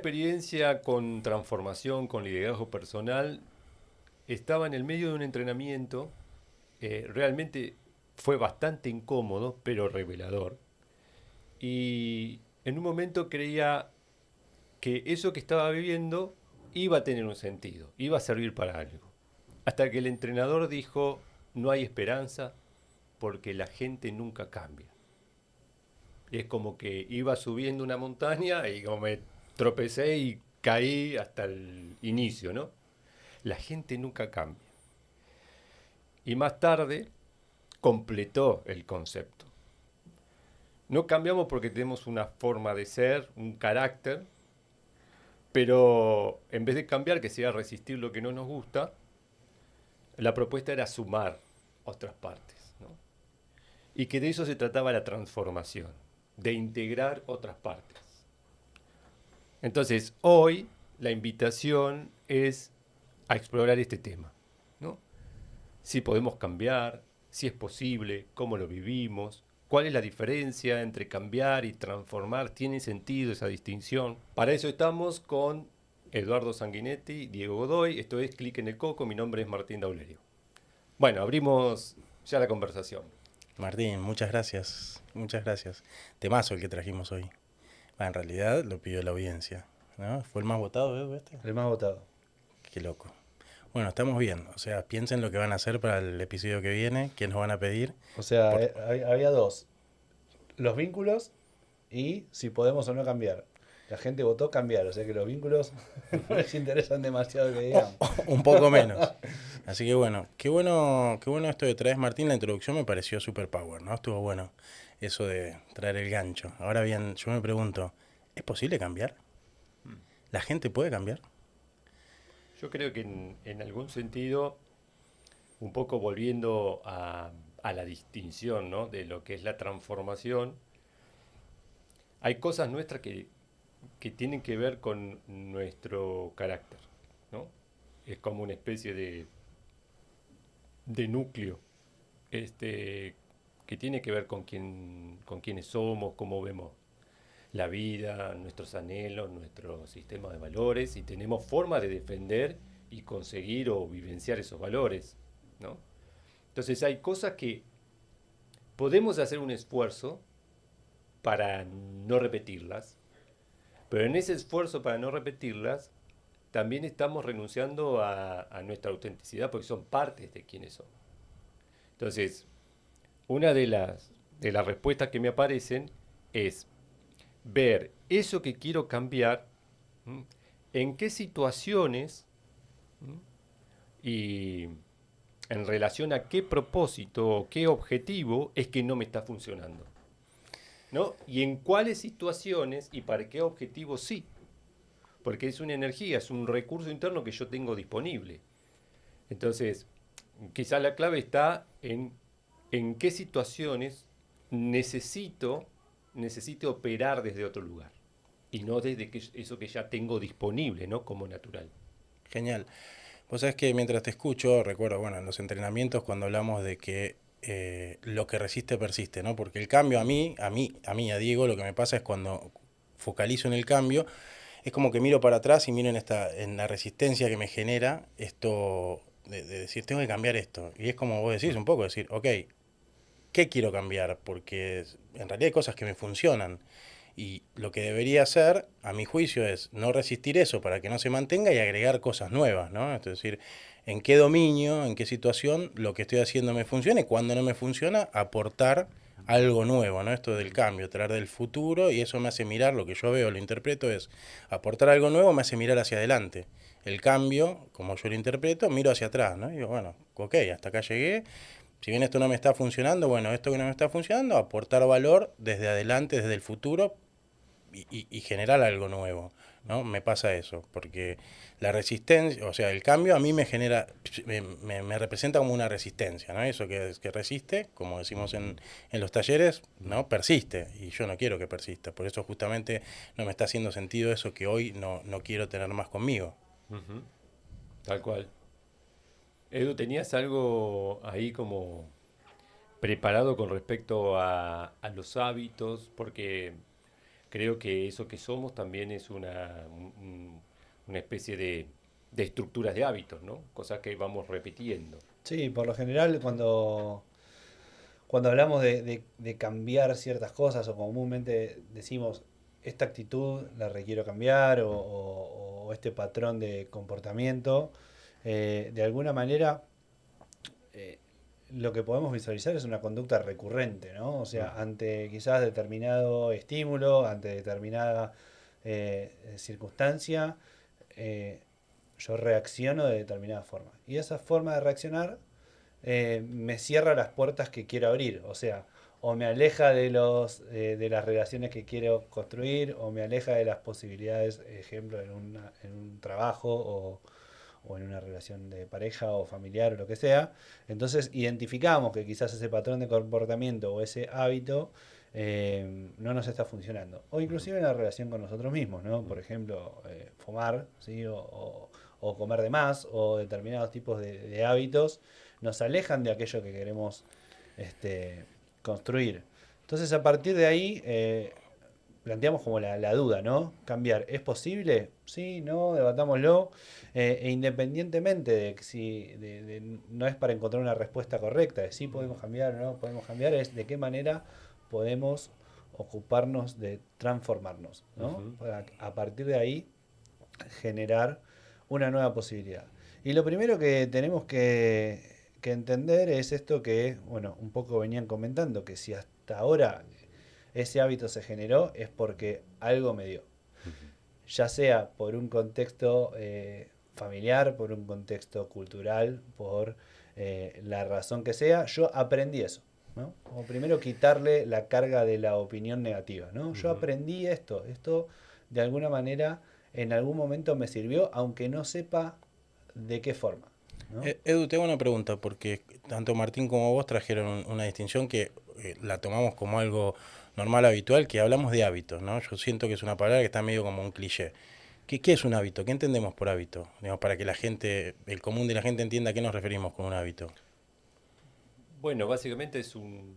experiencia con transformación, con liderazgo personal. Estaba en el medio de un entrenamiento, realmente fue bastante incómodo, pero revelador. Y en un momento creía que eso que estaba viviendo iba a tener un sentido, iba a servir para algo. Hasta que el entrenador dijo, no hay esperanza porque la gente nunca cambia. Y es como que iba subiendo una montaña y como me tropecé y caí hasta el inicio, ¿no? La gente nunca cambia. Y más tarde completó el concepto. No cambiamos porque tenemos una forma de ser, un carácter, pero en vez de cambiar, que sea resistir lo que no nos gusta, la propuesta era sumar otras partes, ¿no? Y que de eso se trataba la transformación, de integrar otras partes. Entonces, hoy la invitación es a explorar este tema, ¿no? Si podemos cambiar, si es posible, cómo lo vivimos, cuál es la diferencia entre cambiar y transformar, tiene sentido esa distinción. Para eso estamos con Eduardo Sanguinetti, Diego Godoy, esto es Clic en el Coco, mi nombre es Martín Daulerio. Bueno, abrimos ya la conversación. Martín, muchas gracias, muchas gracias. Temazo el que trajimos hoy. En realidad lo pidió la audiencia, ¿no? Fue el más votado, Edu, este. El más votado. Qué loco. Bueno, estamos bien, o sea, piensen lo que van a hacer para el episodio que viene, qué nos van a pedir. O sea, Por- había dos. Los vínculos y si podemos o no cambiar. La gente votó cambiar, o sea que los vínculos no les interesan demasiado que digamos. un poco menos. Así que bueno, qué bueno esto de traes, Martín, la introducción me pareció super power, ¿no? Estuvo bueno eso de traer el gancho. Ahora bien, yo me pregunto, ¿es posible cambiar? ¿La gente puede cambiar? Yo creo que en algún sentido, un poco volviendo a la distinción, ¿no?, de lo que es la transformación, hay cosas nuestras que tienen que ver con nuestro carácter, ¿no? Es como una especie de núcleo, este, que tiene que ver con quiénes somos, cómo vemos la vida, nuestros anhelos, nuestro sistema de valores, y tenemos formas de defender y conseguir o vivenciar esos valores, ¿no? Entonces hay cosas que podemos hacer un esfuerzo para no repetirlas, pero en ese esfuerzo para no repetirlas, también estamos renunciando a nuestra autenticidad porque son partes de quienes somos. Entonces, una de las respuestas que me aparecen es ver eso que quiero cambiar, ¿m?, en qué situaciones, ¿m?, y en relación a qué propósito o qué objetivo es que no me está funcionando, ¿no? Y en cuáles situaciones y para qué objetivo sí, porque es una energía, es un recurso interno que yo tengo disponible. Entonces, quizá la clave está en qué situaciones necesito, necesito operar desde otro lugar y no desde eso que ya tengo disponible, ¿no?, como natural. Genial. Vos sabés que mientras te escucho, recuerdo, bueno, en los entrenamientos cuando hablamos de que lo que resiste persiste, ¿no? Porque el cambio a Diego, lo que me pasa es cuando focalizo en el cambio, es como que miro para atrás y miro en la resistencia que me genera esto de decir, tengo que cambiar esto. Y es como vos decís un poco, decir, ok, ¿qué quiero cambiar? Porque en realidad hay cosas que me funcionan. Y lo que debería hacer, a mi juicio, es no resistir eso para que no se mantenga y agregar cosas nuevas, ¿no? Es decir, en qué dominio, en qué situación lo que estoy haciendo me funciona y cuando no me funciona, aportar algo nuevo, ¿no? Esto del cambio, traer del futuro y eso me hace mirar, lo que yo veo, lo interpreto es aportar algo nuevo, me hace mirar hacia adelante. El cambio, como yo lo interpreto, miro hacia atrás, ¿no? Y digo, bueno, ok, hasta acá llegué, si bien esto no me está funcionando, bueno, esto que no me está funcionando, aportar valor desde adelante, desde el futuro y generar algo nuevo, ¿no? Me pasa eso, porque la resistencia, o sea, el cambio a mí me genera, me representa como una resistencia, ¿no? Eso que resiste, como decimos en los talleres, ¿no? Persiste, y yo no quiero que persista, por eso justamente no me está haciendo sentido eso que hoy no quiero tener más conmigo. Ujú. Tal cual. Edu, ¿tenías algo ahí como preparado con respecto a los hábitos? Porque creo que eso que somos también es una especie de estructuras de hábitos, ¿no? Cosas que vamos repitiendo. Sí, por lo general cuando hablamos de cambiar ciertas cosas o comúnmente decimos esta actitud la requiero cambiar o este patrón de comportamiento, de alguna manera eh, lo que podemos visualizar es una conducta recurrente, ¿no? O sea, ante quizás determinado estímulo, ante determinada circunstancia, eh, yo reacciono de determinada forma. Y esa forma de reaccionar me cierra las puertas que quiero abrir. O sea, o me aleja de las relaciones que quiero construir, o me aleja de las posibilidades, ejemplo, en un trabajo o en una relación de pareja o familiar o lo que sea. Entonces identificamos que quizás ese patrón de comportamiento o ese hábito no nos está funcionando. O inclusive en la relación con nosotros mismos, ¿no? Por ejemplo, fumar, ¿sí? O comer de más, o determinados tipos de hábitos nos alejan de aquello que queremos construir. Entonces a partir de ahí planteamos como la duda, ¿no? Cambiar, ¿es posible? Sí, no, debatámoslo. E independientemente de que si no es para encontrar una respuesta correcta, de si podemos cambiar o no podemos cambiar, es de qué manera podemos ocuparnos de transformarnos, ¿no? Para a partir de ahí generar una nueva posibilidad. Y lo primero que tenemos que entender es esto que, bueno, un poco venían comentando, que si hasta ahora ese hábito se generó es porque algo me dio. Ya sea por un contexto familiar, por un contexto cultural, por la razón que sea, yo aprendí eso, ¿no? Como primero quitarle la carga de la opinión negativa, ¿no? Yo aprendí esto de alguna manera en algún momento me sirvió, aunque no sepa de qué forma, ¿no? Edu, te hago una pregunta, porque tanto Martín como vos trajeron una distinción que la tomamos como algo normal, habitual, que hablamos de hábitos, ¿no? Yo siento que es una palabra que está medio como un cliché. ¿Qué es un hábito? ¿Qué entendemos por hábito? Digamos, para que la gente, el común de la gente entienda a qué nos referimos con un hábito. Bueno, básicamente es un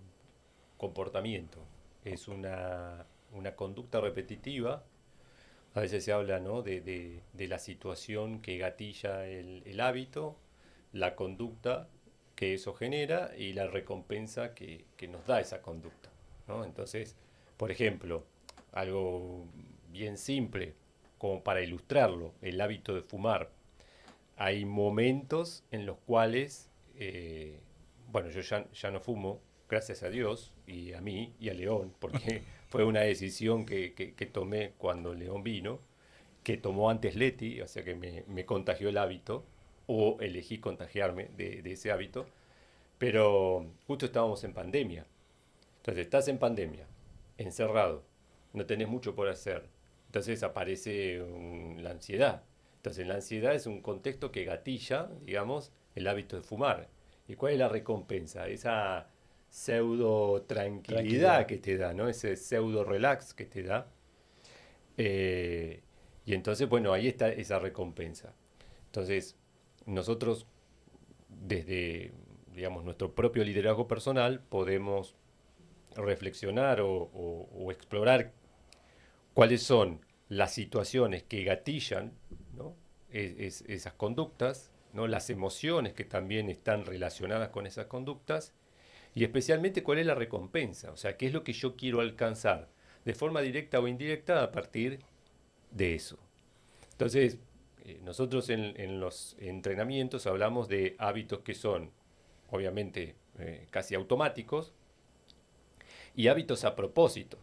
comportamiento, es una conducta repetitiva. A veces se habla, ¿no? de la situación que gatilla el hábito, la conducta que eso genera y la recompensa que nos da esa conducta, ¿no? Entonces, por ejemplo, algo bien simple, como para ilustrarlo, el hábito de fumar. Hay momentos en los cuales, bueno, yo ya no fumo, gracias a Dios, y a mí, y a León, porque fue una decisión que tomé cuando León vino, que tomó antes Leti, o sea que me contagió el hábito, o elegí contagiarme de ese hábito, pero justo estábamos en pandemia. Entonces estás en pandemia, encerrado, no tenés mucho por hacer, entonces aparece la ansiedad. Entonces la ansiedad es un contexto que gatilla, digamos, el hábito de fumar. ¿Y cuál es la recompensa? Esa pseudo tranquilidad que te da, ¿no? Ese pseudo relax que te da. Y entonces, bueno, ahí está esa recompensa. Entonces, nosotros, desde, digamos, nuestro propio liderazgo personal, podemos reflexionar o explorar cuáles son las situaciones que gatillan, ¿no? Esas conductas, ¿no? Las emociones que también están relacionadas con esas conductas y especialmente cuál es la recompensa, o sea, qué es lo que yo quiero alcanzar de forma directa o indirecta a partir de eso. Entonces, nosotros en los entrenamientos hablamos de hábitos que son, obviamente, casi automáticos y hábitos a propósito,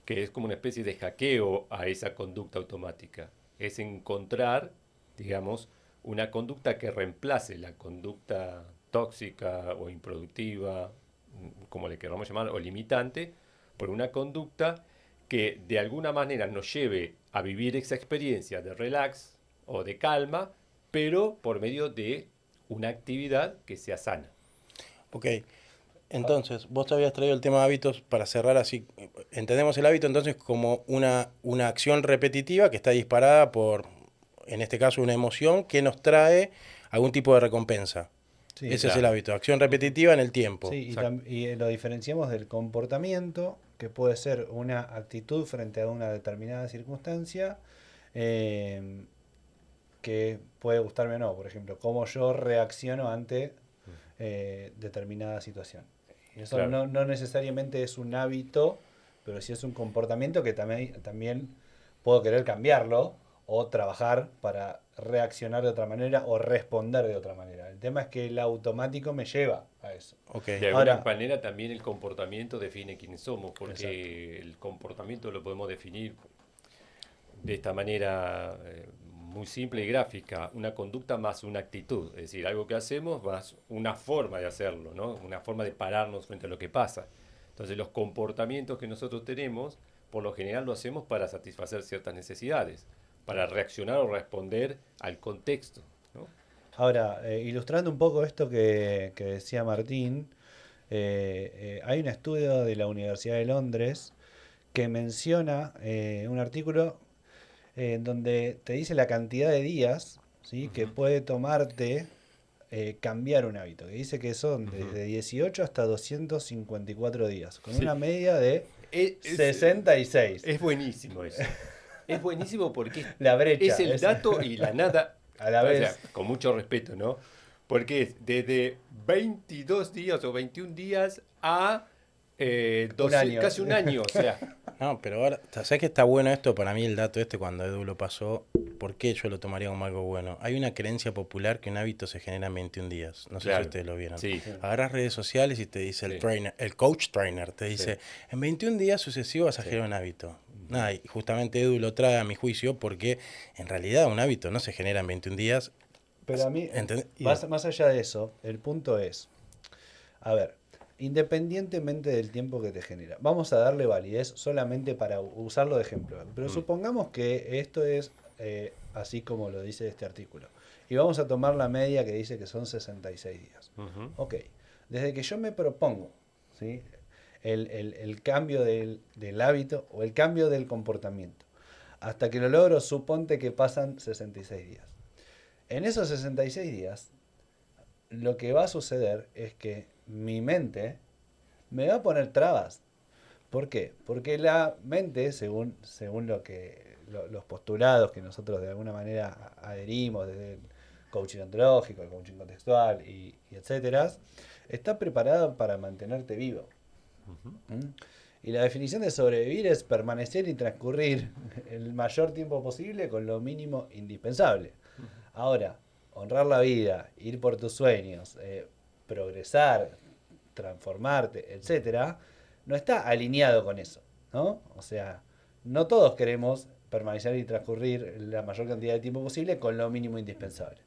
que es como una especie de hackeo a esa conducta automática. Es encontrar, digamos, una conducta que reemplace la conducta tóxica o improductiva, como le queramos llamar, o limitante, por una conducta que de alguna manera nos lleve a vivir esa experiencia de relax o de calma, pero por medio de una actividad que sea sana. Ok, entonces, vos te habías traído el tema de hábitos para cerrar así. Entendemos el hábito entonces como una acción repetitiva que está disparada por, en este caso, una emoción que nos trae algún tipo de recompensa. Sí, Ese es claro. el hábito, acción repetitiva en el tiempo. sí, y lo diferenciamos del comportamiento, que puede ser una actitud frente a una determinada circunstancia, eh, que puede gustarme o no. Por ejemplo, cómo yo reacciono ante determinada situación. Y eso Claro. no necesariamente es un hábito, pero sí es un comportamiento que también puedo querer cambiarlo o trabajar para reaccionar de otra manera o responder de otra manera. El tema es que el automático me lleva a eso. Ok. De alguna Ahora, manera también el comportamiento define quiénes somos, porque exacto. el comportamiento lo podemos definir de esta manera muy simple y gráfica, una conducta más una actitud, es decir, algo que hacemos más una forma de hacerlo, ¿no? Una forma de pararnos frente a lo que pasa. Entonces los comportamientos que nosotros tenemos, por lo general lo hacemos para satisfacer ciertas necesidades, para reaccionar o responder al contexto, ¿no? Ahora, ilustrando un poco esto que decía Martín, hay un estudio de la Universidad de Londres que menciona un artículo en donde te dice la cantidad de días, ¿sí?, que Ujú, puede tomarte cambiar un hábito. Que dice que son ujú. desde 18 hasta 254 días, con Sí. una media de Es, es, 66. es buenísimo eso. Es buenísimo porque La es brecha el es dato y la nada, a la o sea, vez con mucho respeto, ¿no? Porque es desde 22 días o 21 días a un año. casi un año, o sea, No, pero ahora, ¿sabes que está bueno esto? Para mí el dato este, cuando Edu lo pasó, ¿por qué yo lo tomaría como algo bueno? Hay una creencia popular que un hábito se genera en 21 días. No sé si claro, ustedes lo vieron. sí, Sí, Agarras redes sociales y te dice el sí, trainer, el coach trainer, te sí, dice, en 21 días sucesivos vas a sí. generar un hábito. Ujú. Nada, y justamente Edu lo trae a mi juicio porque en realidad un hábito no se genera en 21 días. pero a mí, ¿Entendés? más allá de eso, el punto es, a ver, independientemente del tiempo que te genera, vamos a darle validez solamente para usarlo de ejemplo. Pero Mm, supongamos que esto es así como lo dice este artículo. Y vamos a tomar la media que dice que son 66 días. ujú. Ok, desde que yo me propongo, ¿sí?, el cambio del hábito o el cambio del comportamiento, hasta que lo logro, suponte que pasan 66 días. En esos 66 días, lo que va a suceder es que mi mente me va a poner trabas. ¿Por qué? Porque la mente, según los postulados que nosotros de alguna manera adherimos desde el coaching ontológico, el coaching contextual y etcétera, está preparada para mantenerte vivo. ¿Mm? Y la definición de sobrevivir es permanecer y transcurrir el mayor tiempo posible con lo mínimo indispensable. Ahora, honrar la vida, ir por tus sueños, progresar, transformarte, etcétera, no está alineado con eso, ¿no? O sea, no todos queremos permanecer y transcurrir la mayor cantidad de tiempo posible con lo mínimo indispensable.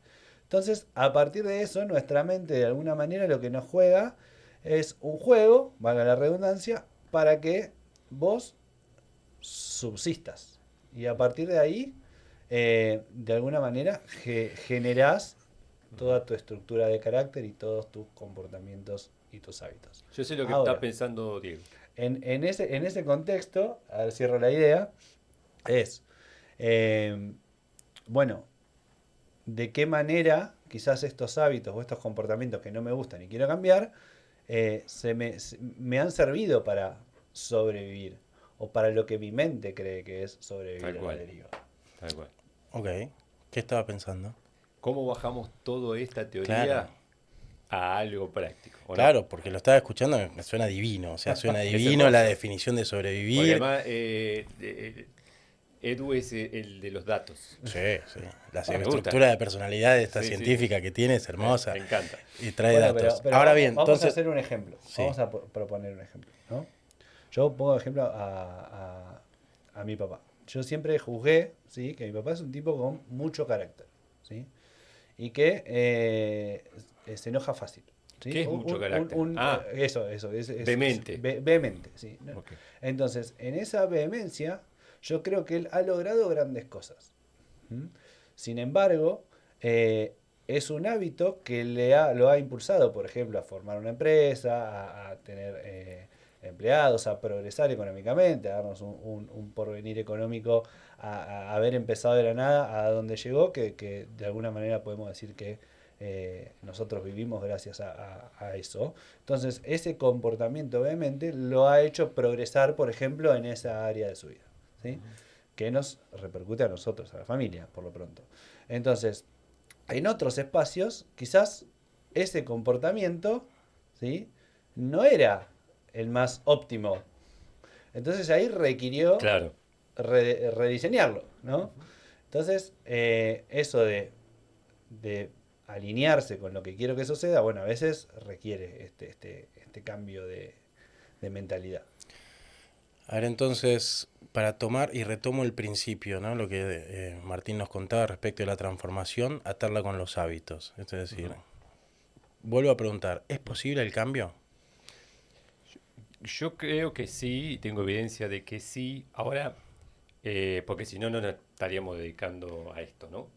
Entonces, a partir de eso, nuestra mente de alguna manera lo que nos juega es un juego, valga la redundancia, para que vos subsistas. Y a partir de ahí, de alguna manera, generás toda tu estructura de carácter y todos tus comportamientos y tus hábitos. Yo sé lo que está Ahora, pensando Diego. en ese contexto, a ver, cierro la idea, es, eh, bueno, de qué manera quizás estos hábitos o estos comportamientos que no me gustan y quiero cambiar, me han servido para sobrevivir o para lo que mi mente cree que es Tal sobrevivir a la cual, deriva. tal cual. Ok, ¿qué estaba pensando? ¿Cómo bajamos toda esta Claro, teoría a algo práctico, o no? claro, porque lo estaba escuchando, me suena divino, o sea, suena Es divino la hermoso. definición de Porque sobrevivir. además Edu es el de los datos. Sí, sí. La Me gusta. estructura de personalidad esta Sí, sí, científica que tiene es me hermosa encanta. y trae Bueno, pero, datos. pero Ahora vamos, bien, vamos a entonces, hacer un ejemplo. sí, Vamos a proponer un ejemplo, ¿no? Yo pongo de ejemplo a mi papá. Yo siempre juzgué, ¿sí?, que mi papá es un tipo con mucho carácter, ¿sí? Y que se enoja fácil, ¿sí? ¿Qué es mucho carácter? Eso, Demente. vehemente, ¿sí? ¿No? Ok. Entonces, en esa vehemencia, yo creo que él ha logrado grandes cosas. ¿Mm? Sin embargo, es un hábito que lo ha impulsado, por ejemplo, a formar una empresa, a tener empleados, a progresar económicamente, a darnos un porvenir económico, a haber empezado de la nada a donde llegó, que de alguna manera podemos decir que nosotros vivimos gracias a eso. Entonces, ese comportamiento obviamente lo ha hecho progresar, por ejemplo, en esa área de su vida, ¿sí? Que nos repercute a nosotros, a la familia, por lo pronto. Entonces, en otros espacios, quizás ese comportamiento, ¿sí? No era el más óptimo. Entonces ahí requirió Claro. rediseñarlo, ¿no? Entonces, eso de alinearse con lo que quiero que suceda, bueno, a veces requiere este cambio de mentalidad. A ver, entonces, para tomar y retomo el principio, ¿no? Lo que Martín nos contaba respecto de la transformación, atarla con los hábitos. Es decir, vuelvo a preguntar, ¿es posible el cambio? Yo creo que sí, tengo evidencia de que sí. Ahora, porque si no, no nos estaríamos dedicando a esto, ¿no?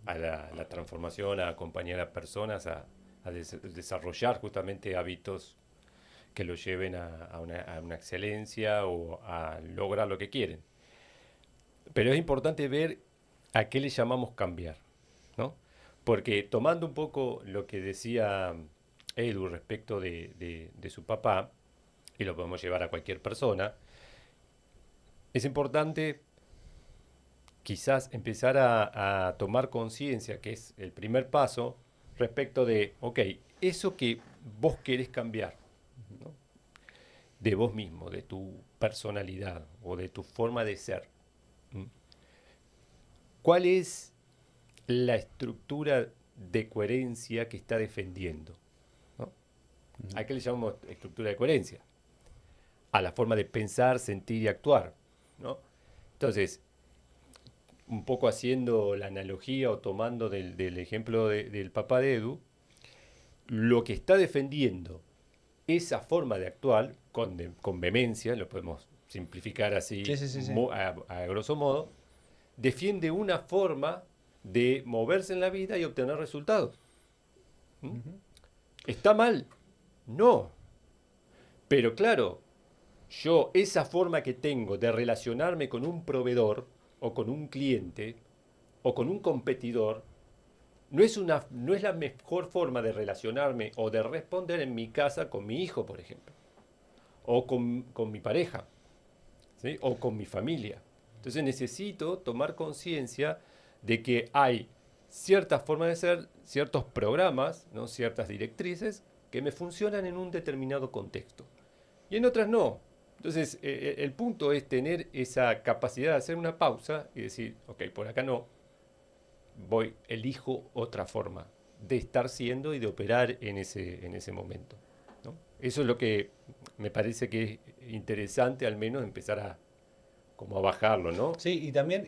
A la transformación, a acompañar a personas, a desarrollar justamente hábitos que los lleven a una excelencia o a lograr lo que quieren. Pero es importante ver a qué le llamamos cambiar, ¿no? Porque tomando un poco lo que decía Edu respecto de su papá, y lo podemos llevar a cualquier persona, es importante quizás empezar a tomar conciencia, que es el primer paso, respecto de, ok, eso que vos querés cambiar, ¿no? De vos mismo, de tu personalidad o de tu forma de ser. ¿Mm? ¿Cuál es la estructura de coherencia que está defendiendo? ¿No? ¿A qué le llamamos estructura de coherencia? A la forma de pensar, sentir y actuar, ¿no? Entonces, un poco haciendo la analogía o tomando del ejemplo del papá de Edu, lo que está defendiendo esa forma de actuar con vehemencia, lo podemos simplificar así Sí, sí, sí, sí. a grosso modo, defiende una forma de moverse en la vida y obtener resultados. ¿Mm? ¿Está mal? No. Pero claro, yo esa forma que tengo de relacionarme con un proveedor o con un cliente o con un competidor no es la mejor forma de relacionarme o de responder en mi casa con mi hijo, por ejemplo, o con mi pareja, ¿sí? O con mi familia. Entonces necesito tomar conciencia de que hay ciertas formas de ser, ciertos programas, ¿no? Ciertas directrices que me funcionan en un determinado contexto y en otras no. Entonces, el punto es tener esa capacidad de hacer una pausa y decir, ok, por acá no, elijo otra forma de estar siendo y de operar en ese momento, ¿no? Eso es lo que me parece que es interesante, al menos empezar como a bajarlo, ¿no? Sí, y también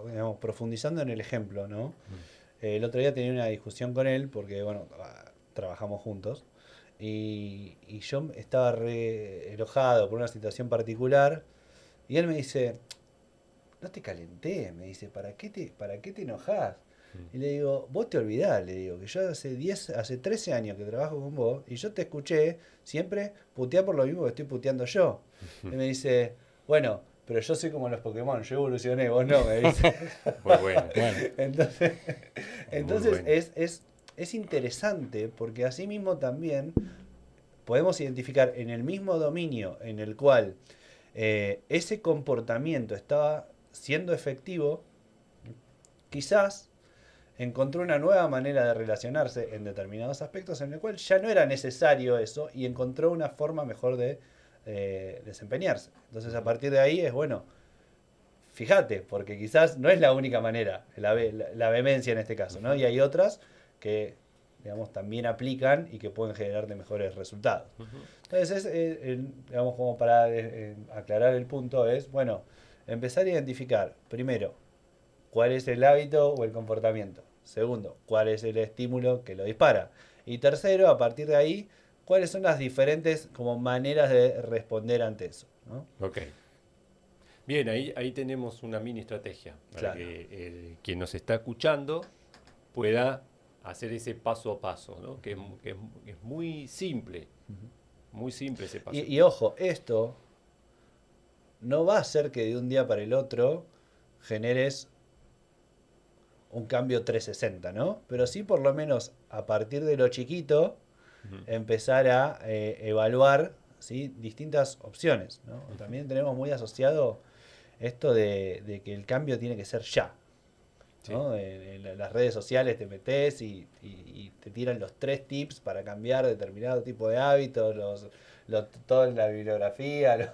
digamos, profundizando en el ejemplo, ¿no? El otro día tenía una discusión con él porque, bueno, trabajamos juntos y yo estaba re enojado por una situación particular y él me dice, no te calenté, me dice, para qué te enojás? Y le digo, vos te olvidás, le digo, que yo hace 13 años que trabajo con vos y yo te escuché siempre putear por lo mismo que estoy puteando yo. Y me dice, bueno, pero yo soy como los Pokémon, yo evolucioné, vos no, me dice. Muy bueno, Bueno, Entonces, muy entonces bueno. es interesante porque así mismo también podemos identificar en el mismo dominio en el cual ese comportamiento estaba siendo efectivo, quizás encontró una nueva manera de relacionarse en determinados aspectos en el cual ya no era necesario eso y encontró una forma mejor de desempeñarse. Entonces a partir de ahí es bueno, fíjate, porque quizás no es la única manera, la vehemencia en este caso, ¿no? Y hay otras que, digamos, también aplican y que pueden generar de mejores resultados. Entonces, digamos, como para aclarar el punto, es, bueno, empezar a identificar, primero, cuál es el hábito o el comportamiento. Segundo, cuál es el estímulo que lo dispara. Y tercero, a partir de ahí, cuáles son las diferentes como maneras de responder ante eso, ¿no? Ok. Bien, ahí tenemos una mini estrategia para Claro. que quien nos está escuchando pueda hacer ese paso a paso, ¿no? Que es muy simple ese paso. Y ojo, esto no va a hacer que de un día para el otro generes un cambio 360, ¿no? Pero sí por lo menos a partir de lo chiquito empezar a evaluar, ¿sí? Distintas opciones, ¿no? También tenemos muy asociado esto de que el cambio tiene que ser ya, Sí. ¿no? En las redes sociales te metes y te tiran los 3 tips para cambiar determinado tipo de hábitos, toda la bibliografía,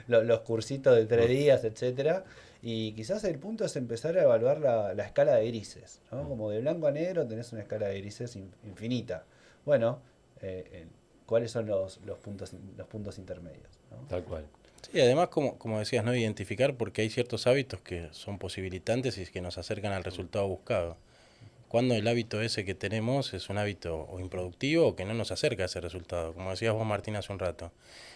los cursitos de 3 días, etcétera. Y quizás el punto es empezar a evaluar la escala de grises, ¿no? Como de blanco a negro tenés una escala de grises infinita. Bueno, ¿cuáles son los puntos intermedios, ¿no? Tal cual. Sí, además, como decías, no identificar porque hay ciertos hábitos que son posibilitantes y que nos acercan al resultado buscado. Cuando el hábito ese que tenemos es un hábito o improductivo o que no nos acerca a ese resultado. Como decías vos, Martín, hace un rato.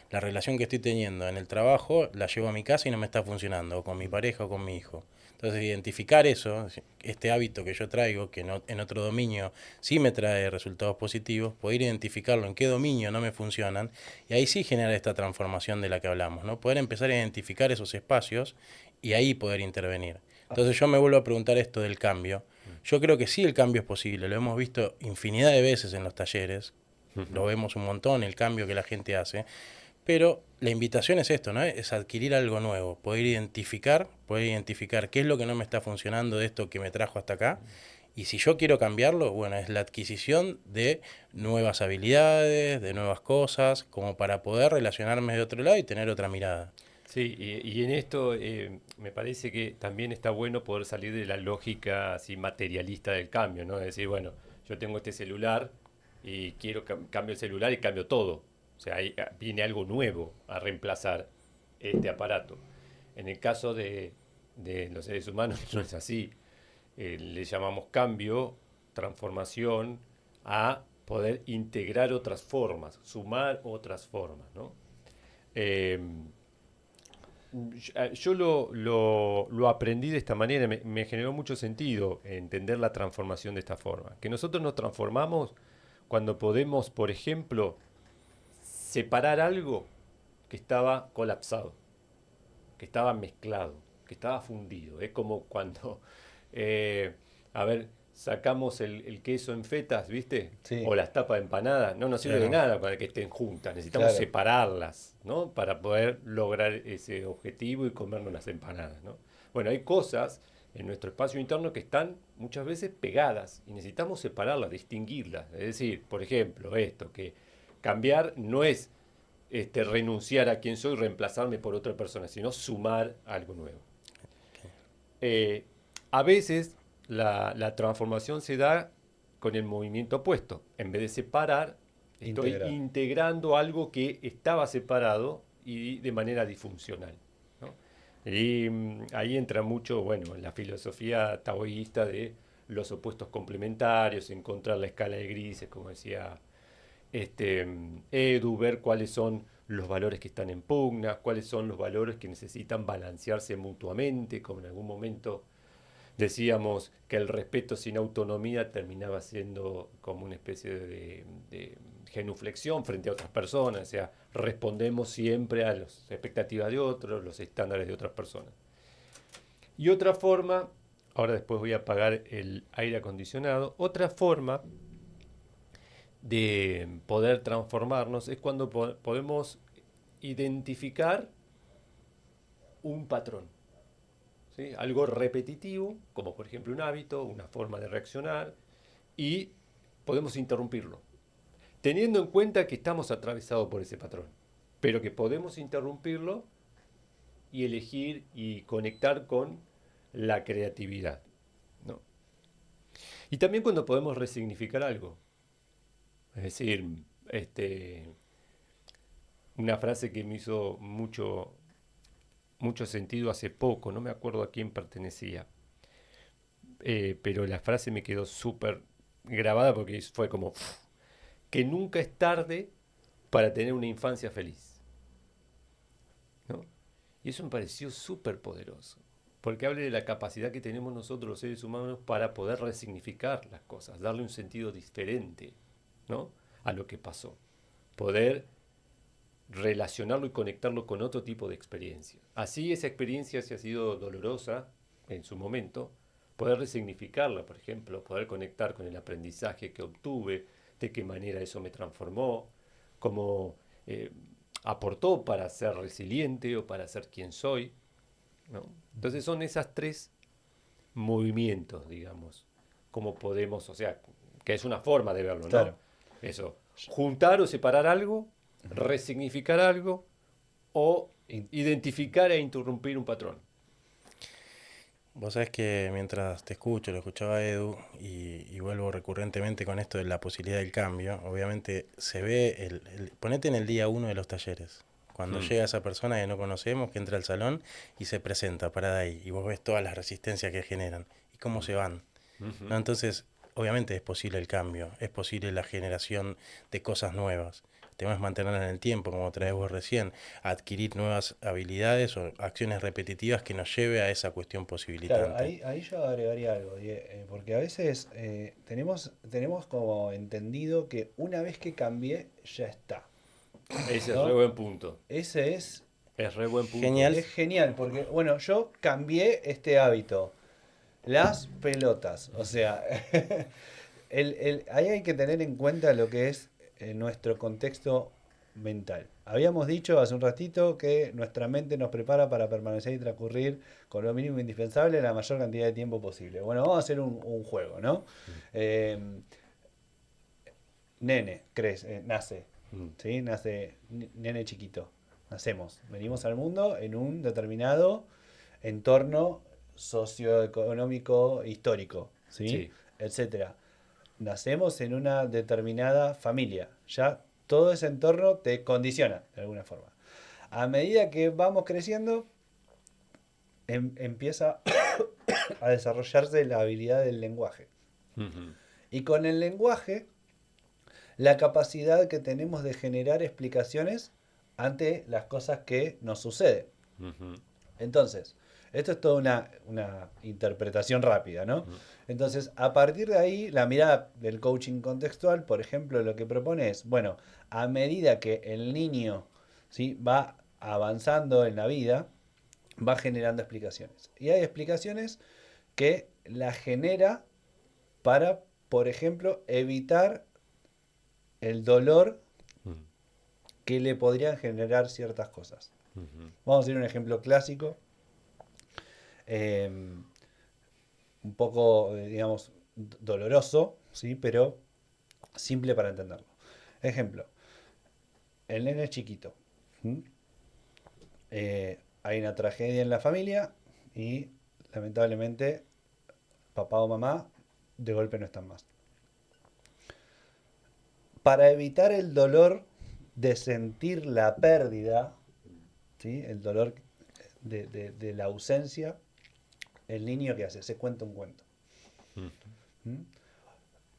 La relación que estoy teniendo en el trabajo la llevo a mi casa y no me está funcionando, o con mi pareja o con mi hijo. Entonces, identificar eso, este hábito que yo traigo, que no, en otro dominio sí me trae resultados positivos, poder identificarlo en qué dominio no me funcionan, y ahí sí generar esta transformación de la que hablamos, ¿no? Poder empezar a identificar esos espacios y ahí poder intervenir. Entonces yo me vuelvo a preguntar esto del cambio. Yo creo que sí el cambio es posible, lo hemos visto infinidad de veces en los talleres, lo vemos un montón, el cambio que la gente hace, pero la invitación es esto, ¿no? Es adquirir algo nuevo, poder identificar qué es lo que no me está funcionando de esto que me trajo hasta acá. Y si yo quiero cambiarlo, bueno, es la adquisición de nuevas habilidades, de nuevas cosas, como para poder relacionarme de otro lado y tener otra mirada. Sí, y en esto me parece que también está bueno poder salir de la lógica así materialista del cambio, ¿no? Es decir, bueno, yo tengo este celular y quiero cambio el celular y cambio todo. O sea, ahí viene algo nuevo a reemplazar este aparato. En el caso de los seres humanos no es así. Le llamamos cambio, transformación, a poder integrar otras formas, sumar otras formas, ¿no? Eh, yo lo aprendí de esta manera, me generó mucho sentido entender la transformación de esta forma. Que nosotros nos transformamos cuando podemos, por ejemplo, separar algo que estaba colapsado, que estaba mezclado, que estaba fundido. Es como cuando, eh, a ver, sacamos el queso en fetas, ¿viste? Sí, O las tapas de empanada. No nos sirve de Claro. nada para que estén juntas. Necesitamos claro. separarlas, ¿no? Para poder lograr ese objetivo y comernos las empanadas, ¿no? Bueno, hay cosas en nuestro espacio interno que están muchas veces pegadas y necesitamos separarlas, distinguirlas. Es decir, por ejemplo, esto, que cambiar no es renunciar a quien soy y reemplazarme por otra persona, sino sumar algo nuevo. Eh, a veces la transformación se da con el movimiento opuesto. En vez de separar, estoy Integrar. integrando algo que estaba separado y de manera disfuncional, ¿no? Y ahí entra mucho, bueno, en la filosofía taoísta de los opuestos complementarios, encontrar la escala de grises, como decía Edu, ver cuáles son los valores que están en pugna, cuáles son los valores que necesitan balancearse mutuamente, como en algún momento decíamos que el respeto sin autonomía terminaba siendo como una especie de genuflexión frente a otras personas, o sea, respondemos siempre a las expectativas de otros, los estándares de otras personas. Y otra forma, ahora después voy a apagar el aire acondicionado, otra forma de poder transformarnos es cuando podemos identificar un patrón, ¿sí? Algo repetitivo, como por ejemplo un hábito, una forma de reaccionar, y podemos interrumpirlo, teniendo en cuenta que estamos atravesados por ese patrón, pero que podemos interrumpirlo y elegir y conectar con la creatividad, ¿no? Y también cuando podemos resignificar algo, es decir, una frase que me hizo mucho sentido hace poco, no me acuerdo a quién pertenecía, pero la frase me quedó súper grabada porque fue como que nunca es tarde para tener una infancia feliz, ¿no? Y eso me pareció súper poderoso, porque habla de la capacidad que tenemos nosotros los seres humanos para poder resignificar las cosas, darle un sentido diferente, ¿no?, a lo que pasó, poder relacionarlo y conectarlo con otro tipo de experiencia. Así esa experiencia, si ha sido dolorosa en su momento, poder resignificarla, por ejemplo, poder conectar con el aprendizaje que obtuve, de qué manera eso me transformó, cómo aportó para ser resiliente o para ser quien soy, ¿no? Entonces son esas tres movimientos, digamos, cómo podemos, o sea, que es una forma de verlo, ¿no? Claro. Eso, juntar o separar algo, resignificar algo o In- identificar e interrumpir un patrón. Vos sabés que mientras te escucho, lo escuchaba a Edu y vuelvo recurrentemente con esto de la posibilidad del cambio, obviamente se ve, ponete en el día uno de los talleres, cuando llega esa persona que no conocemos, que entra al salón y se presenta parada ahí, y vos ves todas las resistencias que generan y cómo se van, ¿no? Entonces, obviamente es posible el cambio, es posible la generación de cosas nuevas. El tema es mantenerla en el tiempo, como traes vos recién, adquirir nuevas habilidades o acciones repetitivas que nos lleve a esa cuestión posibilitante. Claro, ahí yo agregaría algo, porque a veces tenemos como entendido que una vez que cambié, ya está, Ese es re ¿no? buen punto. Ese es Es re buen punto. Genial. Es genial, porque, bueno, yo cambié este hábito. Las pelotas. O sea, ahí hay que tener en cuenta lo que es nuestro contexto mental. Habíamos dicho hace un ratito que nuestra mente nos prepara para permanecer y transcurrir con lo mínimo indispensable la mayor cantidad de tiempo posible. Bueno, vamos a hacer un juego, ¿no? Eh, nene, nace, Mm. ¿sí? Nace nene chiquito. Nacemos, venimos al mundo en un determinado entorno socioeconómico histórico, ¿sí? Sí. Etcétera. Nacemos en una determinada familia. Ya todo ese entorno te condiciona de alguna forma. A medida que vamos creciendo, empieza a desarrollarse la habilidad del lenguaje. Ujú. Y con el lenguaje, la capacidad que tenemos de generar explicaciones ante las cosas que nos suceden. Ujú. Entonces, esto es toda una interpretación rápida, ¿no? Entonces, a partir de ahí, la mirada del coaching contextual, por ejemplo, lo que propone es, bueno, a medida que el niño, ¿sí?, va avanzando en la vida, va generando explicaciones. Y hay explicaciones que la genera para, por ejemplo, evitar el dolor Ujú. que le podrían generar ciertas cosas. Ujú. Vamos a ir a un ejemplo clásico, eh, un poco, digamos, doloroso, ¿sí? Pero simple para entenderlo. Ejemplo, el nene es chiquito. ¿Mm? Hay una tragedia en la familia y lamentablemente papá o mamá de golpe no están más. Para evitar el dolor de sentir la pérdida, ¿sí?, el dolor de la ausencia, el niño que hace, se cuenta un cuento. ¿Mm?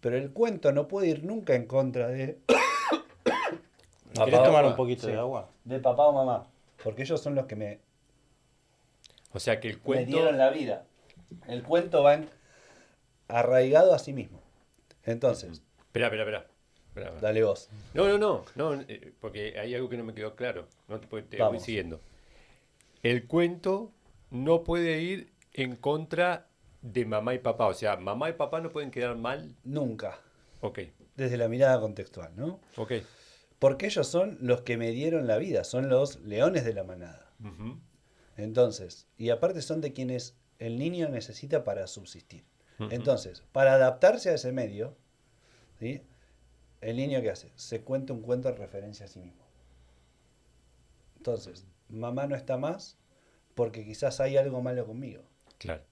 Pero el cuento no puede ir nunca en contra de ¿Querés papá o tomar un mamá. poquito Sí, de agua? de papá o mamá, porque ellos son los que O sea que el me cuento... dieron la vida. El cuento va arraigado a sí mismo. Entonces, Espera. dale vos. No, porque hay algo que no me quedó claro. No te voy Vamos. siguiendo. El cuento no puede ir en contra de mamá y papá. O sea, mamá y papá no pueden quedar mal. Nunca. Ok, Desde la mirada contextual, ¿no? ok. Porque ellos son los que me dieron la vida, son los leones de la manada. Ujú. Entonces, y aparte son de quienes el niño necesita para subsistir. Ujú. Entonces, para adaptarse a ese medio, ¿sí?, el niño ¿qué hace? Se cuenta un cuento en referencia a sí mismo. Entonces, mamá no está más porque quizás hay algo malo conmigo. Claro.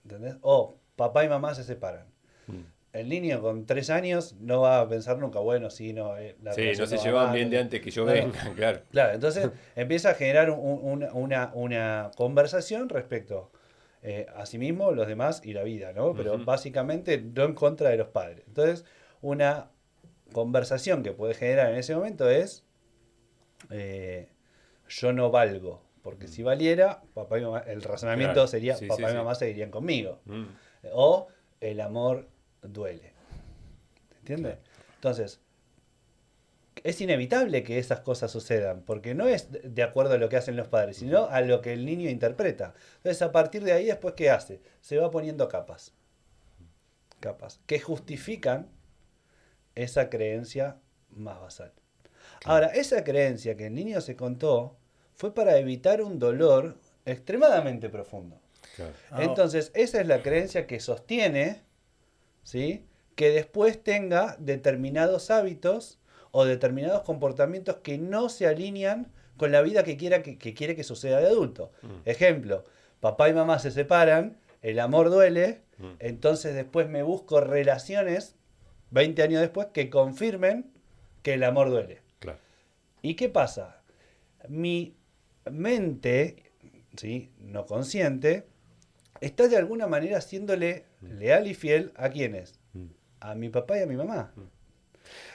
¿Entendés? O papá y mamá se separan. Mm. El niño con 3 años no va a pensar nunca, bueno, sí, no, la Sí, relación no se va llevan mal, bien de no- antes que yo no, no. venga, claro. Claro, entonces empieza a generar una conversación respecto a sí mismo, los demás y la vida, ¿no? Pero Ujú. básicamente no en contra de los padres. Entonces, una conversación que puede generar en ese momento es eh, yo no valgo, porque si valiera, papá y mamá, el razonamiento Claro. sería Sí, papá sí, y sí. mamá seguirían conmigo. Mm. O el amor duele. ¿Entiendes? Claro. Entonces, es inevitable que esas cosas sucedan, porque no es de acuerdo a lo que hacen los padres, sino a lo que el niño interpreta. Entonces, a partir de ahí, después, ¿qué hace? Se va poniendo capas, que justifican esa creencia más basal. Ahora, esa creencia que el niño se contó fue para evitar un dolor extremadamente profundo. Claro. Entonces, esa es la creencia que sostiene, ¿sí?, que después tenga determinados hábitos o determinados comportamientos que no se alinean con la vida que quiere que suceda de adulto. Ejemplo, papá y mamá se separan, el amor duele, entonces después me busco relaciones, 20 años después, que confirmen que el amor duele. Claro. ¿Y qué pasa? Mi mente, ¿sí?, no consciente, está de alguna manera haciéndole leal y fiel a quiénes, a mi papá y a mi mamá.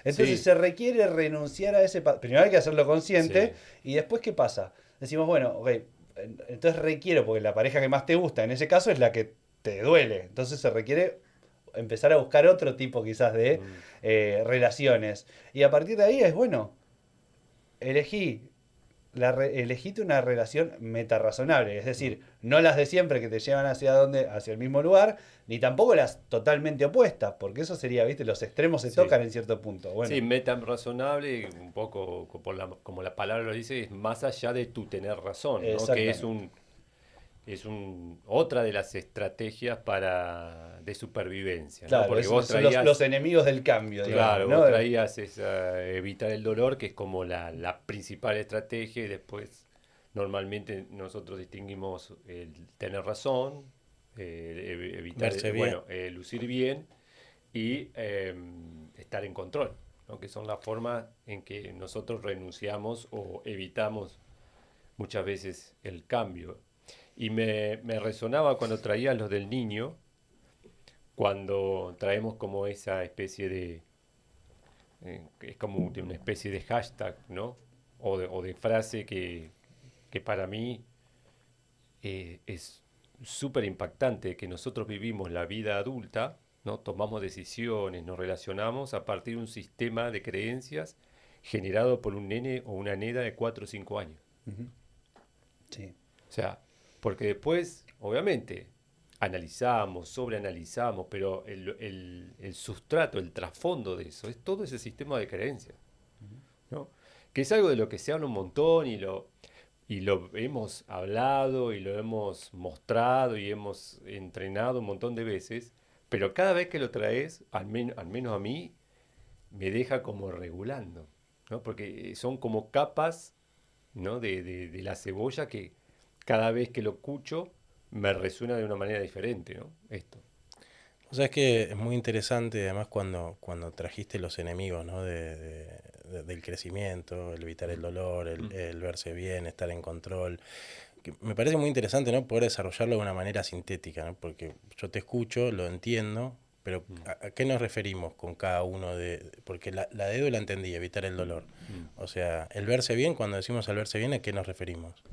Entonces Sí. se requiere renunciar a ese... Primero hay que hacerlo consciente, Sí. y después ¿qué pasa? Decimos, bueno, ok, entonces requiero, porque la pareja que más te gusta en ese caso es la que te duele. Entonces se requiere empezar a buscar otro tipo quizás de relaciones. Y a partir de ahí es, bueno, elegite una relación metarrazonable, es decir, no las de siempre que te llevan hacia el mismo lugar, ni tampoco las totalmente opuestas, porque eso sería, viste, los extremos se Sí. tocan en cierto punto. Bueno, Sí, meta razonable, un poco como la palabra lo dice, es más allá de tu tener razón, ¿no? Que exactamente. es otra de las estrategias de supervivencia, ¿no? Claro, Porque vos son los traías, enemigos del cambio, digamos, claro, ¿no? vos traías evitar el dolor, que es como la principal estrategia, y después normalmente nosotros distinguimos el tener razón, evitar, Verse bien. bueno, lucir bien y estar en control, ¿no? Que son las formas en que nosotros renunciamos o evitamos muchas veces el cambio. Y me resonaba cuando traía los del niño, cuando traemos como esa especie es como de una especie de hashtag, ¿no? O de frase que para mí es súper impactante, que nosotros vivimos la vida adulta, ¿no? Tomamos decisiones, nos relacionamos a partir de un sistema de creencias generado por un nene o una nena de 4 o 5 años. Ujú. Sí, O sea, porque después, obviamente, analizamos, sobreanalizamos, pero el sustrato, el trasfondo de eso, es todo ese sistema de creencias, ¿no? Que es algo de lo que se habla un montón y lo hemos hablado y lo hemos mostrado y hemos entrenado un montón de veces, pero cada vez que lo traes, al menos a mí, me deja como regulando, ¿no? Porque son como capas, ¿no? De la cebolla que cada vez que lo escucho me resuena de una manera diferente, ¿no? Esto. O sea, es que es muy interesante, además, cuando trajiste los enemigos, ¿no? Del crecimiento, el evitar el dolor, el verse bien, estar en control. Que me parece muy interesante, ¿no? Poder desarrollarlo de una manera sintética, ¿no? Porque yo te escucho, lo entiendo, pero ¿a qué nos referimos con cada uno de...? Porque la de Edu la entendí, evitar el dolor. O sea, el verse bien, cuando decimos al verse bien, ¿a qué nos referimos?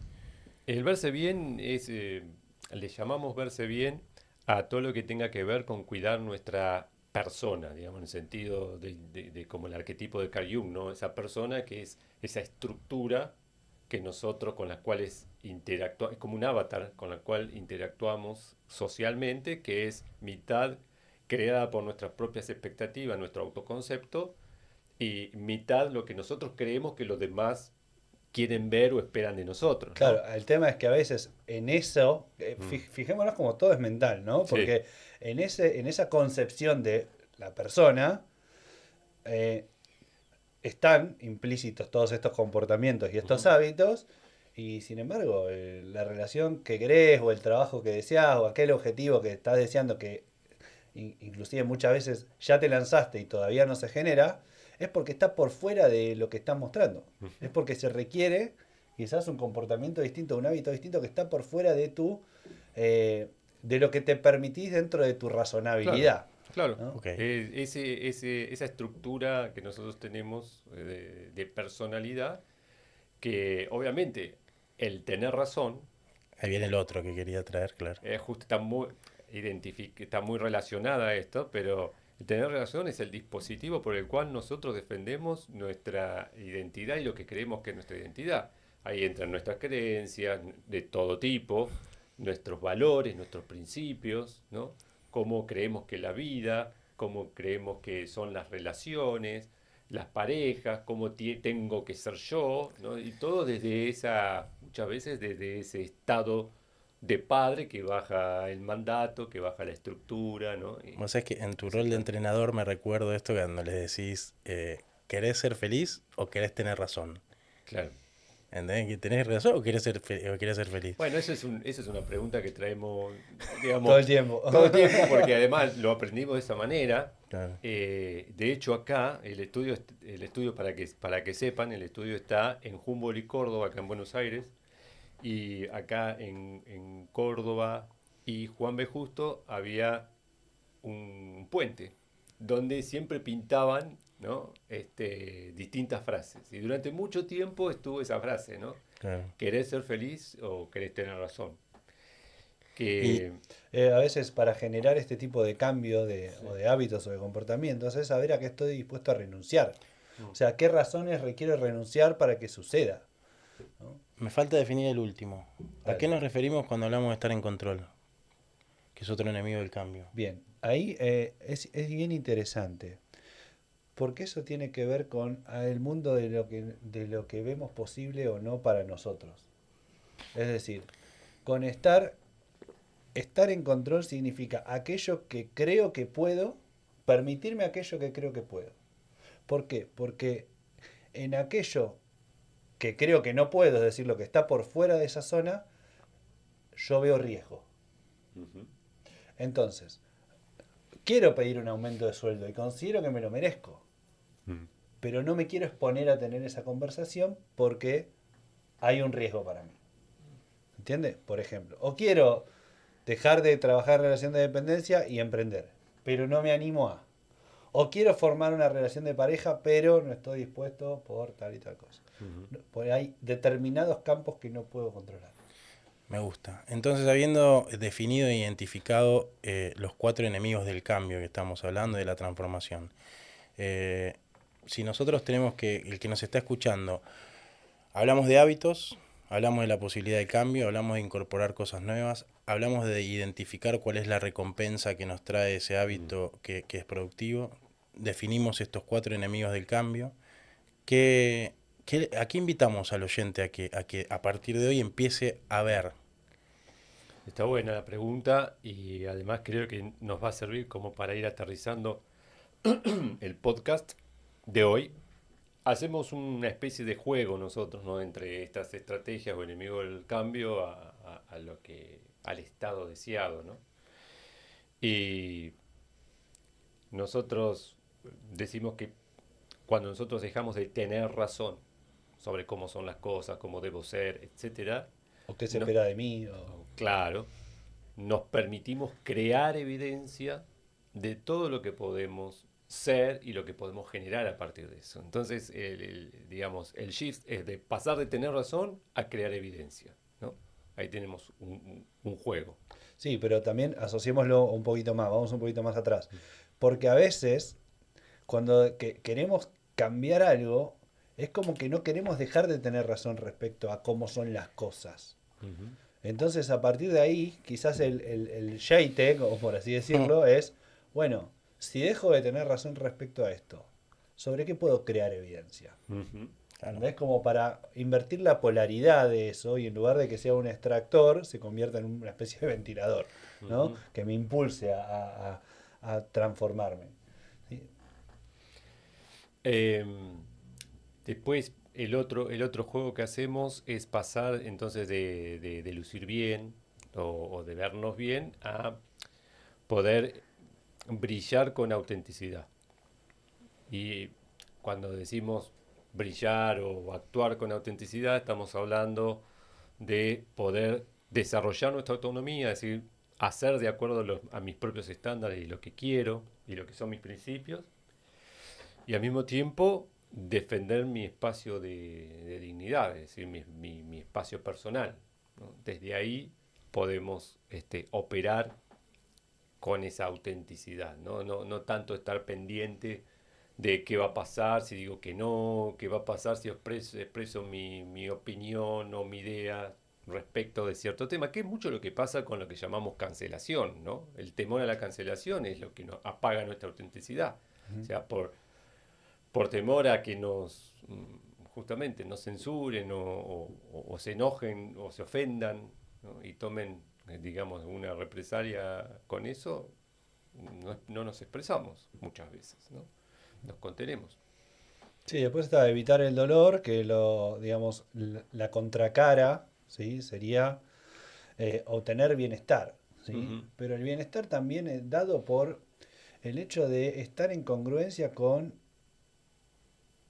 El verse bien es, le llamamos verse bien a todo lo que tenga que ver con cuidar nuestra persona, digamos, en el sentido de como el arquetipo de Carl Jung, ¿no? Esa persona que es esa estructura que nosotros con las cuales interactuamos, es como un avatar con la cual interactuamos socialmente, que es mitad creada por nuestras propias expectativas, nuestro autoconcepto, y mitad lo que nosotros creemos que los demás quieren ver o esperan de nosotros, ¿no? claro, el tema es que a veces en eso, fijémonos como todo es mental, ¿no? Sí. Porque en esa concepción de la persona eh, están implícitos todos estos comportamientos y estos hábitos, y sin embargo, la relación que querés o el trabajo que deseás o aquel objetivo que estás deseando que inclusive muchas veces ya te lanzaste y todavía no se genera, es porque está por fuera de lo que estás mostrando. Es porque se requiere quizás un comportamiento distinto, un hábito distinto que está por fuera de lo que te permitís dentro de tu Claro, razonabilidad. claro. ¿No? Ok. Esa estructura que nosotros tenemos de personalidad, que obviamente el tener razón Ahí viene el otro que quería traer, claro. justo está muy relacionada a esto, pero El tener razón es el dispositivo por el cual nosotros defendemos nuestra identidad y lo que creemos que es nuestra identidad. Ahí entran nuestras creencias de todo tipo, nuestros valores, nuestros principios, ¿no? Cómo creemos que es la vida, cómo creemos que son las relaciones, las parejas, cómo tengo que ser yo, ¿no? Y todo desde muchas veces desde ese estado de padre que baja el mandato, que baja la estructura, ¿no? Vos sabés que en tu Ese rol de plan. entrenador me recuerdo esto cuando les decís, ¿querés ser feliz o querés tener razón? Claro. ¿Entendés? ¿Que tenés razón o querés ser feliz? Bueno, eso es una pregunta que traemos, Todo digamos, el tiempo. todo el tiempo, porque además lo aprendimos de esa manera. Claro. De hecho, acá el estudio para que sepan, el estudio está en Humboldt y Córdoba, acá en Buenos Aires, y acá en Córdoba y Juan B. Justo había un puente donde siempre pintaban, ¿no? Distintas frases. Y durante mucho tiempo estuvo esa frase, ¿no? Claro. ¿Querés ser feliz o querés tener razón? Y Que A veces para generar este tipo de cambio sí. o de hábitos o de comportamientos es saber a qué estoy dispuesto a renunciar. O Mm. sea, qué razones requiero renunciar para que suceda. ¿No? me falta definir el último. ¿A qué Dale. nos referimos cuando hablamos de estar en control? Que es otro enemigo del cambio. Bien, ahí es bien interesante, porque eso tiene que ver con el mundo de lo que vemos posible o no para nosotros. Es decir, con estar en control significa aquello que creo que puedo, permitirme aquello que creo que puedo. ¿Por qué? Porque en aquello que creo que no puedo, es decir, lo que está por fuera de esa zona, yo veo riesgo. Ujú. Entonces, quiero pedir un aumento de sueldo y considero que me lo merezco, Mm. pero no me quiero exponer a tener esa conversación porque hay un riesgo para mí. ¿Entiendes? Por ejemplo, o quiero dejar de trabajar en relación de dependencia y emprender, pero no me animo a. O quiero formar una relación de pareja, pero no estoy dispuesto por tal y tal cosa. Ujú. Porque hay determinados campos que no puedo controlar. Me gusta. Entonces, habiendo definido e identificado los 4 enemigos del cambio que estamos hablando, de la transformación, eh, si nosotros tenemos el que nos está escuchando, hablamos de hábitos, hablamos de la posibilidad de cambio, hablamos de incorporar cosas nuevas, hablamos de identificar cuál es la recompensa que nos trae ese Mm. hábito que es productivo, definimos estos 4 enemigos del cambio. ¿Qué, a qué invitamos al oyente a que a partir de hoy empiece a ver? Está buena la pregunta y además creo que nos va a servir como para ir aterrizando el podcast de hoy. Hacemos una especie de juego nosotros, ¿no? Entre estas estrategias o enemigos del cambio a lo al estado deseado, ¿no? Y nosotros decimos que cuando nosotros dejamos de tener razón sobre cómo son las cosas, cómo debo ser, etcétera, ¿O qué se nos, espera de mí? claro, nos permitimos crear evidencia de todo lo que podemos ser y lo que podemos generar a partir de eso. Entonces, digamos, el shift es de pasar de tener razón a crear evidencia, ¿no? Ahí tenemos un juego. Sí, pero también asociémoslo un poquito más, vamos un poquito más atrás. Porque a veces, cuando queremos cambiar algo, es como que no queremos dejar de tener razón respecto a cómo son las cosas. Ujú. Entonces, a partir de ahí, quizás el JTEC, o por así decirlo, es, bueno, si dejo de tener razón respecto a esto, ¿sobre qué puedo crear evidencia? Ujú. Claro. ¿Entendés? Como para invertir la polaridad de eso y en lugar de que sea un extractor, se convierta en una especie de ventilador, ¿no? Ujú. Que me impulse a transformarme. ¿Sí? Em, Después, el otro juego que hacemos es pasar entonces de lucir bien o de vernos bien a poder brillar con autenticidad. Y cuando decimos brillar o actuar con autenticidad, estamos hablando de poder desarrollar nuestra autonomía, es decir, hacer de acuerdo a mis propios estándares y lo que quiero y lo que son mis principios, y al mismo tiempo defender mi espacio de dignidad, es decir, mi espacio personal, ¿no? Desde ahí podemos operar con esa autenticidad, ¿no? No tanto estar pendiente de qué va a pasar si digo que no, qué va a pasar si expreso mi opinión o mi idea respecto de cierto tema, que es mucho lo que pasa con lo que llamamos cancelación, ¿no? El temor a la cancelación es lo que nos apaga nuestra autenticidad. O sea, por temor a que nos, justamente, nos censuren o se enojen o se ofendan, ¿no? Y tomen, digamos, una represalia con eso, no nos expresamos muchas veces, ¿no? Nos contenemos. Sí, después está evitar el dolor, que digamos, la contracara, ¿sí? Sería obtener bienestar, ¿sí? Ujú, Pero el bienestar también es dado por el hecho de estar en congruencia con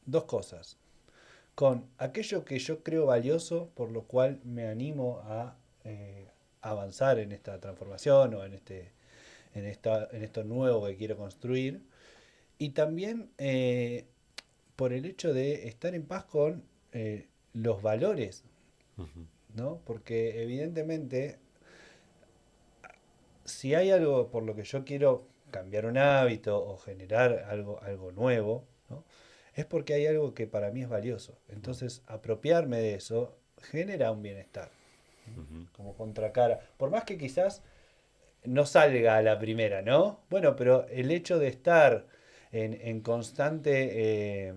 dos cosas. Con aquello que yo creo valioso, por lo cual me animo a avanzar en esta transformación o en esto nuevo que quiero construir. Y también por el hecho de estar en paz con los valores, ujú. ¿no? Porque evidentemente, si hay algo por lo que yo quiero cambiar un hábito o generar algo nuevo, ¿no? Es porque hay algo que para mí es valioso. Entonces, apropiarme de eso genera un bienestar, Ujú. como contracara. Por más que quizás no salga a la primera, ¿no? Bueno, pero el hecho de estar en constante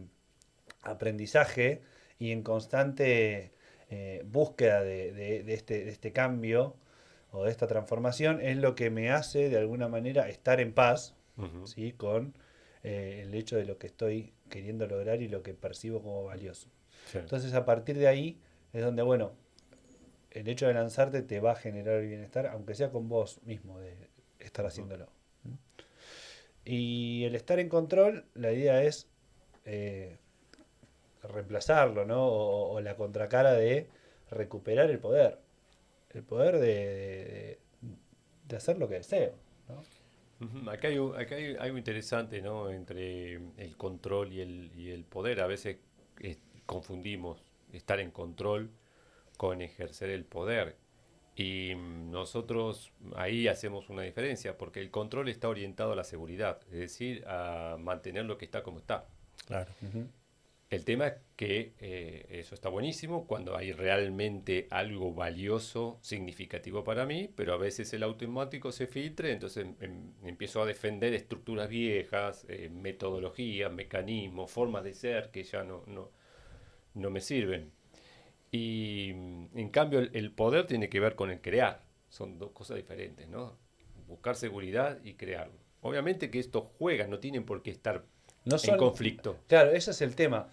aprendizaje y en constante búsqueda de este cambio o de esta transformación es lo que me hace de alguna manera estar en paz, Ujú. ¿sí? Con el hecho de lo que estoy queriendo lograr y lo que percibo como valioso. Sí. Entonces a partir de ahí es donde, bueno, el hecho de lanzarte te va a generar el bienestar, aunque sea con vos mismo, de estar Ujú. haciéndolo. Y el estar en control, la idea es eh, reemplazarlo, ¿no? O la contracara de recuperar el poder. El poder de hacer lo que deseo, ¿no? Ujú. Acá hay algo interesante, ¿no? Entre el control y el poder. A veces confundimos estar en control con ejercer el poder. Y nosotros ahí hacemos una diferencia, porque el control está orientado a la seguridad, es decir, a mantener lo que está como está. Claro. Ujú. El tema es que eso está buenísimo cuando hay realmente algo valioso, significativo para mí, pero a veces el automático se filtra, entonces empiezo a defender estructuras viejas, metodologías, mecanismos, formas de ser que ya no me sirven. Y en cambio el poder tiene que ver con el crear, son dos cosas diferentes, ¿no? Buscar seguridad y crearlo. Obviamente que estos juegan, no tienen por qué estar No en son, conflicto. claro, ese es el tema.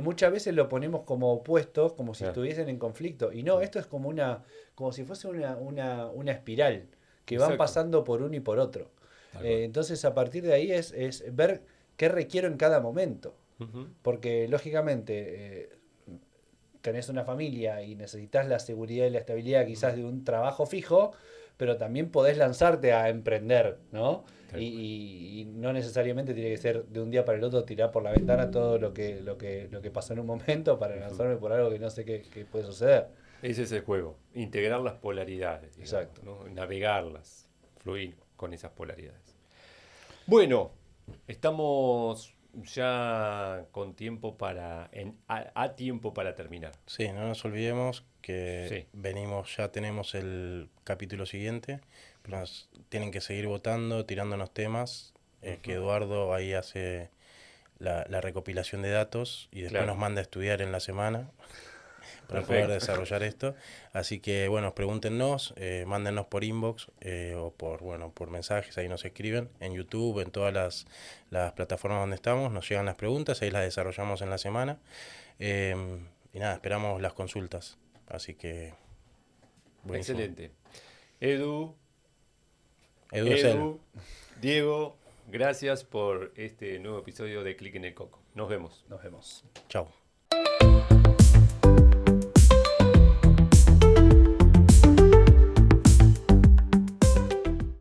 Muchas veces lo ponemos como opuestos, como si Ah, estuviesen en conflicto. Y no, mm. esto es como si fuese una espiral que van Exacto, pasando por uno y por otro. tal cual. Entonces, a partir de ahí es ver qué requiero en cada momento. Ujú. Porque, lógicamente, tenés una familia y necesitas la seguridad y la estabilidad quizás Ujú. de un trabajo fijo, pero también podés lanzarte a emprender, ¿no? Tal cual. Y no necesariamente tiene que ser de un día para el otro tirar por la ventana todo lo que pasó en un momento para Ujú. lanzarme por algo que no sé qué puede suceder. Ese es el juego, integrar las polaridades, digamos, Exacto. ¿no? Navegarlas, fluir con esas polaridades. Bueno, estamos ya con tiempo a tiempo para terminar. Sí, no nos olvidemos que Sí. ya tenemos el capítulo siguiente, pero tienen que seguir votando, tirándonos temas, que Ujú. Eduardo ahí hace la recopilación de datos y después nos Claro, manda a estudiar en la semana para poder perfecto. desarrollar esto. Así que bueno, pregúntenos, mándennos por inbox o por mensajes, ahí nos escriben en YouTube, en todas las plataformas donde estamos, nos llegan las preguntas, ahí las desarrollamos en la semana. Eh, y nada, esperamos las consultas. Así que buenísimo. Excelente. Edu, Edu es él. Edu, Diego, gracias por este nuevo episodio de Click en el Coco. Nos vemos. Nos vemos. Chau.